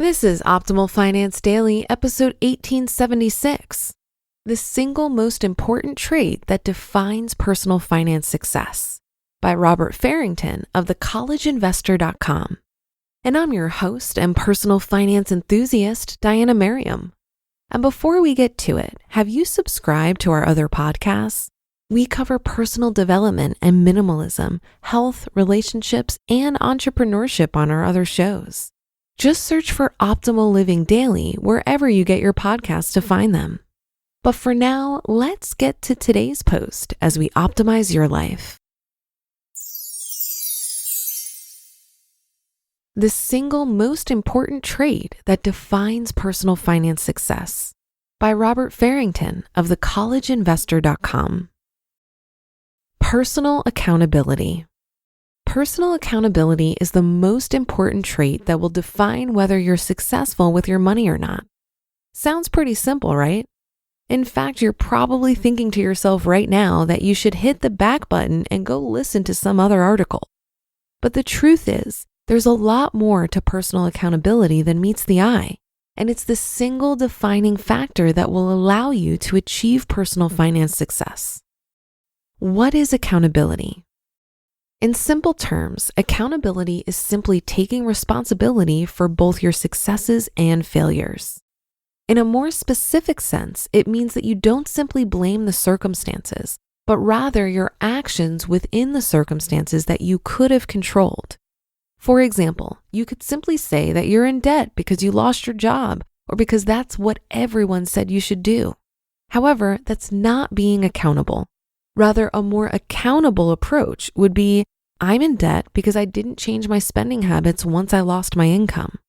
This is Optimal Finance Daily, episode 1876. The single most important trait that defines personal finance success, by Robert Farrington of thecollegeinvestor.com. And I'm your host and personal finance enthusiast, Diana Merriam. And before we get to it, have you subscribed to our other podcasts? We cover personal development and minimalism, health, relationships, and entrepreneurship on our other shows. Just search for Optimal Living Daily wherever you get your podcasts to find them. But for now, let's get to today's post as we optimize your life. The single most important trait that defines personal finance success, by Robert Farrington of thecollegeinvestor.com. Personal accountability. Personal accountability is the most important trait that will define whether you're successful with your money or not. Sounds pretty simple, right? In fact, you're probably thinking to yourself right now that you should hit the back button and go listen to some other article. But the truth is, there's a lot more to personal accountability than meets the eye, and it's the single defining factor that will allow you to achieve personal finance success. What is accountability? In simple terms, accountability is simply taking responsibility for both your successes and failures. In a more specific sense, it means that you don't simply blame the circumstances, but rather your actions within the circumstances that you could have controlled. For example, you could simply say that you're in debt because you lost your job or because that's what everyone said you should do. However, that's not being accountable. Rather, a more accountable approach would be, I'm in debt because I didn't change my spending habits once I lost my income.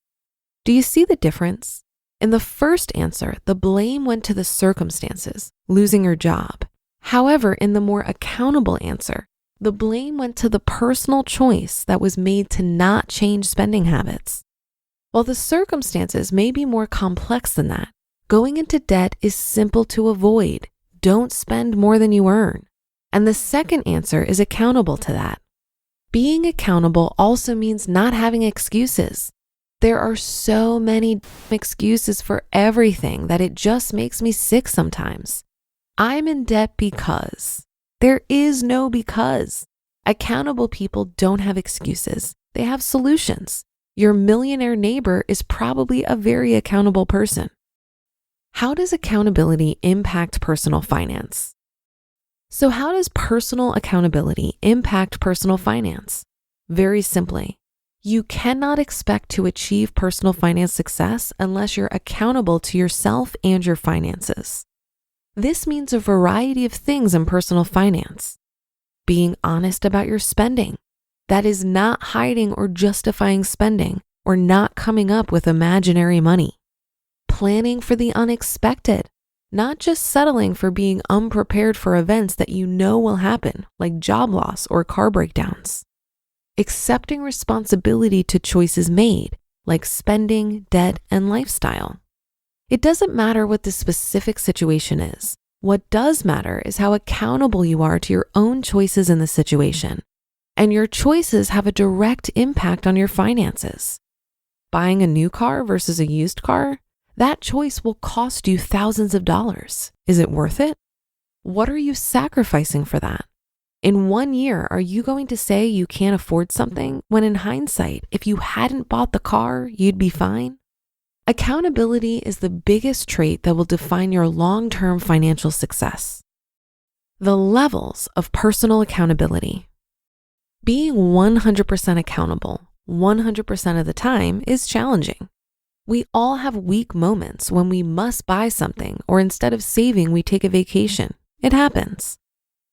Do you see the difference? In the first answer, the blame went to the circumstances, losing your job. However, in the more accountable answer, the blame went to the personal choice that was made to not change spending habits. While the circumstances may be more complex than that, going into debt is simple to avoid. Don't spend more than you earn. And the second answer is accountable to that. Being accountable also means not having excuses. There are so many excuses for everything that it just makes me sick sometimes. I'm in debt because. There is no because. Accountable people don't have excuses. They have solutions. Your millionaire neighbor is probably a very accountable person. How does accountability impact personal finance? So how does personal accountability impact personal finance? Very simply, you cannot expect to achieve personal finance success unless you're accountable to yourself and your finances. This means a variety of things in personal finance. Being honest about your spending. That is not hiding or justifying spending or not coming up with imaginary money. Planning for the unexpected. Not just settling for being unprepared for events that you know will happen, like job loss or car breakdowns. Accepting responsibility to choices made, like spending, debt, and lifestyle. It doesn't matter what the specific situation is. What does matter is how accountable you are to your own choices in the situation. And your choices have a direct impact on your finances. Buying a new car versus a used car? That choice will cost you thousands of dollars. Is it worth it? What are you sacrificing for that? In 1 year, are you going to say you can't afford something when in hindsight, if you hadn't bought the car, you'd be fine? Accountability is the biggest trait that will define your long-term financial success. The levels of personal accountability. Being 100% accountable 100% of the time is challenging. We all have weak moments when we must buy something or instead of saving, we take a vacation. It happens.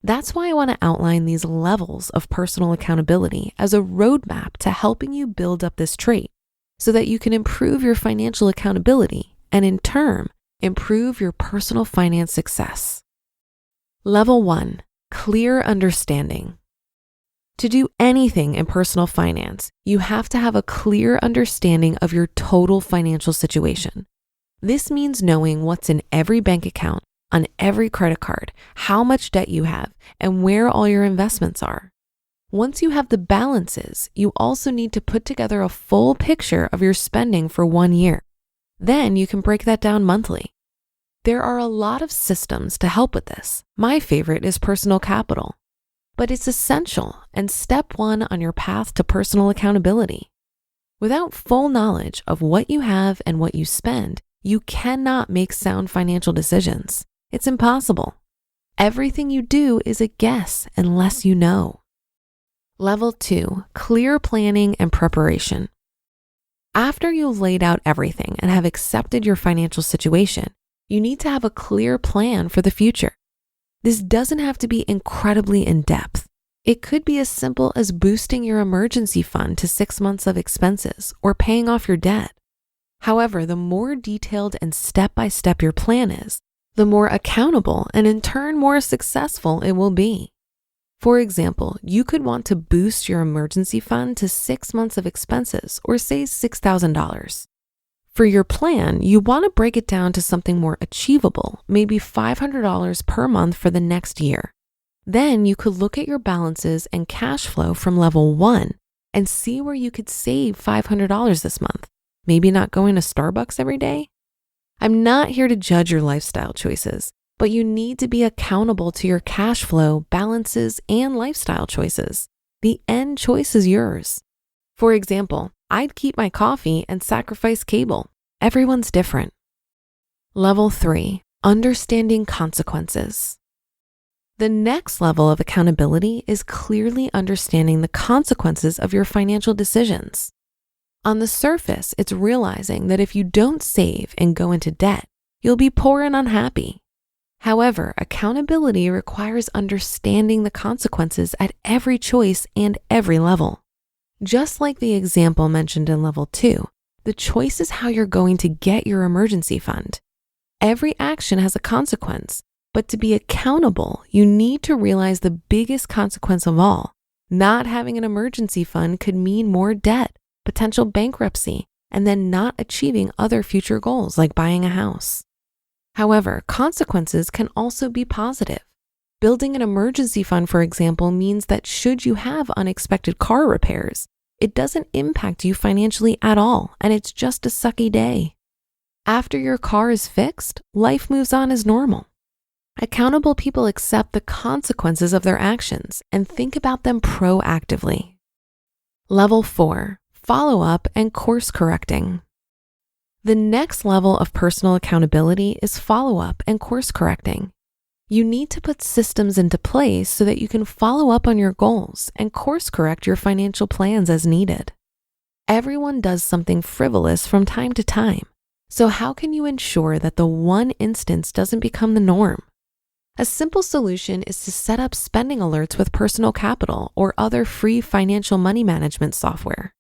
That's why I want to outline these levels of personal accountability as a roadmap to helping you build up this trait so that you can improve your financial accountability and in turn, improve your personal finance success. Level 1, clear understanding. To do anything in personal finance, you have to have a clear understanding of your total financial situation. This means knowing what's in every bank account, on every credit card, how much debt you have, and where all your investments are. Once you have the balances, you also need to put together a full picture of your spending for 1 year. Then you can break that down monthly. There are a lot of systems to help with this. My favorite is Personal Capital, but it's essential and step one on your path to personal accountability. Without full knowledge of what you have and what you spend, you cannot make sound financial decisions. It's impossible. Everything you do is a guess unless you know. Level 2, clear planning and preparation. After you've laid out everything and have accepted your financial situation, you need to have a clear plan for the future. This doesn't have to be incredibly in-depth. It could be as simple as boosting your emergency fund to 6 months of expenses or paying off your debt. However, the more detailed and step-by-step your plan is, the more accountable and in turn more successful it will be. For example, you could want to boost your emergency fund to 6 months of expenses or say $6,000. For your plan, you want to break it down to something more achievable, maybe $500 per month for the next year. Then you could look at your balances and cash flow from level 1 and see where you could save $500 this month. Maybe not going to Starbucks every day? I'm not here to judge your lifestyle choices, but you need to be accountable to your cash flow, balances, and lifestyle choices. The end choice is yours. For example, I'd keep my coffee and sacrifice cable. Everyone's different. Level 3, understanding consequences. The next level of accountability is clearly understanding the consequences of your financial decisions. On the surface, it's realizing that if you don't save and go into debt, you'll be poor and unhappy. However, accountability requires understanding the consequences at every choice and every level. Just like the example mentioned in level 2, the choice is how you're going to get your emergency fund. Every action has a consequence, but to be accountable, you need to realize the biggest consequence of all. Not having an emergency fund could mean more debt, potential bankruptcy, and then not achieving other future goals like buying a house. However, consequences can also be positive. Building an emergency fund, for example, means that should you have unexpected car repairs, it doesn't impact you financially at all, and it's just a sucky day. After your car is fixed, life moves on as normal. Accountable people accept the consequences of their actions and think about them proactively. Level 4, follow-up and course correcting. The next level of personal accountability is follow-up and course correcting. You need to put systems into place so that you can follow up on your goals and course correct your financial plans as needed. Everyone does something frivolous from time to time, so how can you ensure that the one instance doesn't become the norm? A simple solution is to set up spending alerts with Personal Capital or other free financial money management software.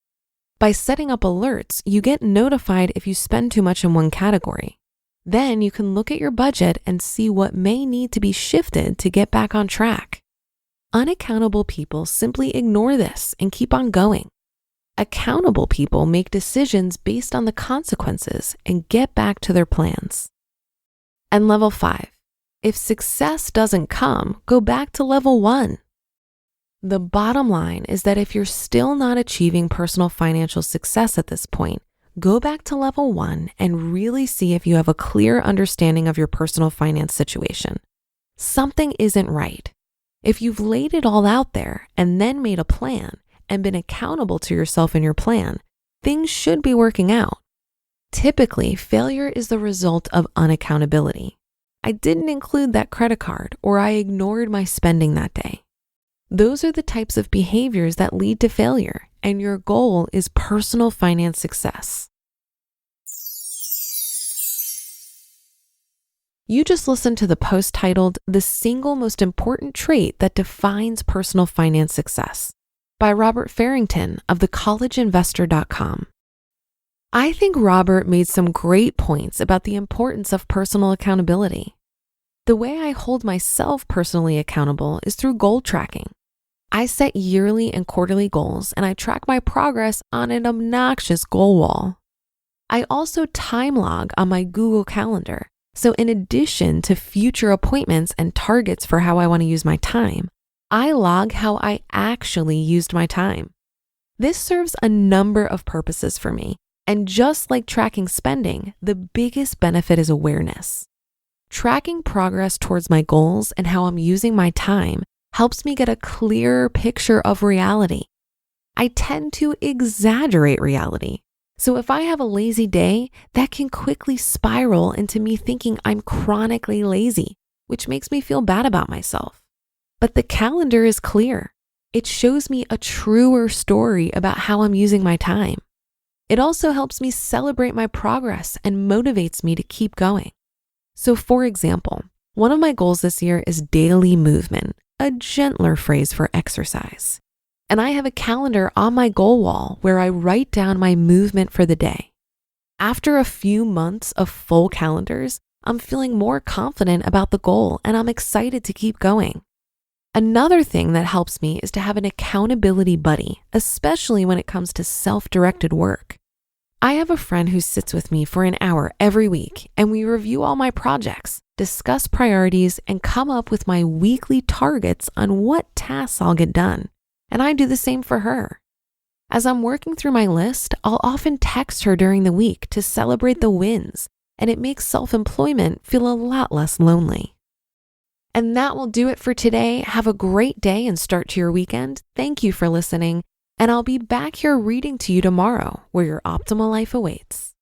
By setting up alerts, you get notified if you spend too much in one category. Then you can look at your budget and see what may need to be shifted to get back on track. Unaccountable people simply ignore this and keep on going. Accountable people make decisions based on the consequences and get back to their plans. And level 5, if success doesn't come, go back to level 1. The bottom line is that if you're still not achieving personal financial success at this point, go back to level 1 and really see if you have a clear understanding of your personal finance situation. Something isn't right. If you've laid it all out there and then made a plan and been accountable to yourself in your plan, things should be working out. Typically, failure is the result of unaccountability. I didn't include that credit card, or I ignored my spending that day. Those are the types of behaviors that lead to failure, and your goal is personal finance success. You just listened to the post titled, "The Single Most Important Trait That Defines Personal Finance Success" by Robert Farrington of thecollegeinvestor.com. I think Robert made some great points about the importance of personal accountability. The way I hold myself personally accountable is through goal tracking. I set yearly and quarterly goals, and I track my progress on an obnoxious goal wall. I also time log on my Google Calendar. So in addition to future appointments and targets for how I want to use my time, I log how I actually used my time. This serves a number of purposes for me, and just like tracking spending, the biggest benefit is awareness. Tracking progress towards my goals and how I'm using my time helps me get a clearer picture of reality. I tend to exaggerate reality. So if I have a lazy day, that can quickly spiral into me thinking I'm chronically lazy, which makes me feel bad about myself. But the calendar is clear. It shows me a truer story about how I'm using my time. It also helps me celebrate my progress and motivates me to keep going. So for example, one of my goals this year is daily movement, a gentler phrase for exercise. And I have a calendar on my goal wall where I write down my movement for the day. After a few months of full calendars, I'm feeling more confident about the goal and I'm excited to keep going. Another thing that helps me is to have an accountability buddy, especially when it comes to self-directed work. I have a friend who sits with me for an hour every week and we review all my projects, discuss priorities, and come up with my weekly targets on what tasks I'll get done. And I do the same for her. As I'm working through my list, I'll often text her during the week to celebrate the wins, and it makes self-employment feel a lot less lonely. And that will do it for today. Have a great day and start to your weekend. Thank you for listening, and I'll be back here reading to you tomorrow where your optimal life awaits.